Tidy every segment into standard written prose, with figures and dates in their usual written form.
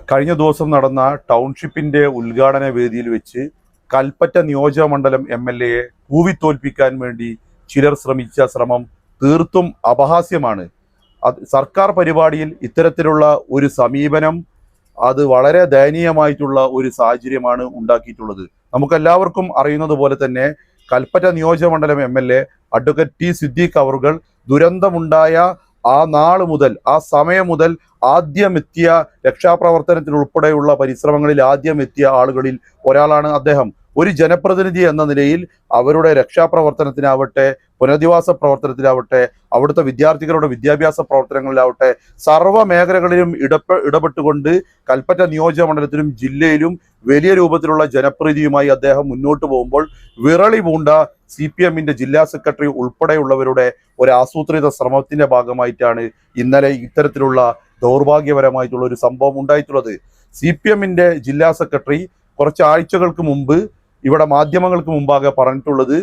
കഴിഞ്ഞ ദിവസം നടന്ന ടൗൺഷിപ്പിന്റെ ഉദ്ഘാടന വേദിയിൽ വെച്ച് കൽപ്പറ്റ നിയോജകമണ്ഡലം MLA പൂവിത്തോൽപ്പിക്കാൻ വേണ്ടി ചിലർ ശ്രമിച്ച ശ്രമം തീർത്തും അപഹാസ്യമാണ്. സർക്കാർ പരിപാടിയിൽ ഇത്തരത്തിലുള്ള ഒരു സമീപനം അത് വളരെ ദയനീയമായിട്ടുള്ള ഒരു സാഹചര്യമാണ് ഉണ്ടാക്കിയിട്ടുള്ളത്. നമുക്കെല്ലാവർക്കും അറിയുന്നത് പോലെ തന്നെ കൽപ്പറ്റ നിയോജകമണ്ഡലം MLA അഡ്വക്കേറ്റ് ടി സിദ്ദീഖ് അവറുകൾ ദുരന്തമുണ്ടായ ആ നാൾ മുതൽ, ആ സമയം മുതൽ ആദ്യമെത്തിയ രക്ഷാപ്രവർത്തനത്തിനുൾപ്പെടെയുള്ള പരിശ്രമങ്ങളിൽ ആദ്യമെത്തിയ ആളുകളിൽ ഒരാളാണ് അദ്ദേഹം. ഒരു ജനപ്രതിനിധി എന്ന നിലയിൽ അവരുടെ രക്ഷാപ്രവർത്തനത്തിനാവട്ടെ, പുനരധിവാസ പ്രവർത്തനത്തിലാവട്ടെ, അവിടുത്തെ വിദ്യാർത്ഥികളുടെ വിദ്യാഭ്യാസ പ്രവർത്തനങ്ങളിലാവട്ടെ, സർവ്വ മേഖലകളിലും ഇടപെട്ടുകൊണ്ട് കൽപ്പറ്റ നിയോജകമണ്ഡലത്തിലും ജില്ലയിലും വലിയ രൂപത്തിലുള്ള ജനപ്രീതിയുമായി അദ്ദേഹം മുന്നോട്ട് പോകുമ്പോൾ വിറളി പൂണ്ട CPM-ന്റെ ജില്ലാ സെക്രട്ടറി ഉൾപ്പെടെയുള്ളവരുടെ ഒരു ആസൂത്രിത ശ്രമത്തിന്റെ ഭാഗമായിട്ടാണ് ഇന്നലെ ഇത്തരത്തിലുള്ള ദൗർഭാഗ്യപരമായിട്ടുള്ള ഒരു സംഭവം ഉണ്ടായിട്ടുള്ളത്. CPM-ന്റെ ജില്ലാ സെക്രട്ടറി കുറച്ച് ആഴ്ചകൾക്ക് മുമ്പ് ഇവിടെ മാധ്യമങ്ങൾക്ക് മുമ്പാകെ പറഞ്ഞിട്ടുള്ളത്,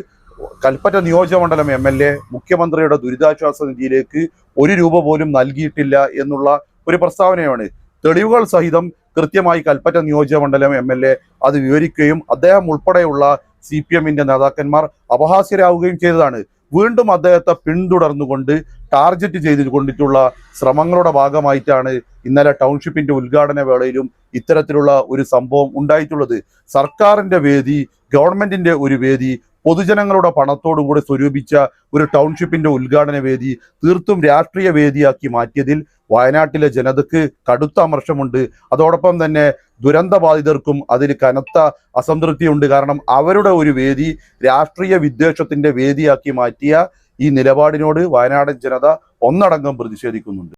കൽപ്പറ്റ നിയോജകമണ്ഡലം MLA മുഖ്യമന്ത്രിയുടെ ദുരിതാശ്വാസ നിധിയിലേക്ക് 1 രൂപ പോലും നൽകിയിട്ടില്ല എന്നുള്ള ഒരു പ്രസ്താവനയാണ്. തെളിവുകൾ സഹിതം കൃത്യമായി കൽപ്പറ്റ നിയോജകമണ്ഡലം MLA അത് വിവരിക്കുകയും അദ്ദേഹം ഉൾപ്പെടെയുള്ള CPM-ന്റെ നേതാക്കന്മാർ അപഹാസ്യരാവുകയും ചെയ്തതാണ്. വീണ്ടും അദ്ദേഹത്തെ പിന്തുടർന്നുകൊണ്ട് ടാർഗറ്റ് ചെയ്തുകൊണ്ടിട്ടുള്ള ശ്രമങ്ങളുടെ ഭാഗമായിട്ടാണ് ഇന്നലെ ടൗൺഷിപ്പിന്റെ ഉദ്ഘാടന വേളയിലും ഇത്തരത്തിലുള്ള ഒരു സംഭവം ഉണ്ടായിട്ടുള്ളത്. സർക്കാരിന്റെ വേദി, ഗവൺമെന്റിന്റെ ഒരു വേദി, പൊതുജനങ്ങളുടെ പണത്തോടുകൂടി സ്വരൂപിച്ച ഒരു ടൗൺഷിപ്പിന്റെ ഉദ്ഘാടന വേദി തീർത്തും രാഷ്ട്രീയ വേദിയാക്കി മാറ്റിയതിൽ വയനാട്ടിലെ ജനതയ്ക്ക് കടുത്ത അമർഷമുണ്ട്. അതോടൊപ്പം തന്നെ ദുരന്തബാധിതർക്കും അതിൽ കനത്ത അസംതൃപ്തിയുണ്ട്. കാരണം അവരുടെ ഒരു വേദി രാഷ്ട്രീയ വിദ്വേഷത്തിന്റെ വേദിയാക്കി മാറ്റിയ ഈ നിലപാടിനോട് വയനാടൻ ജനത ഒന്നടങ്കം പ്രതിഷേധിക്കുന്നുണ്ട്.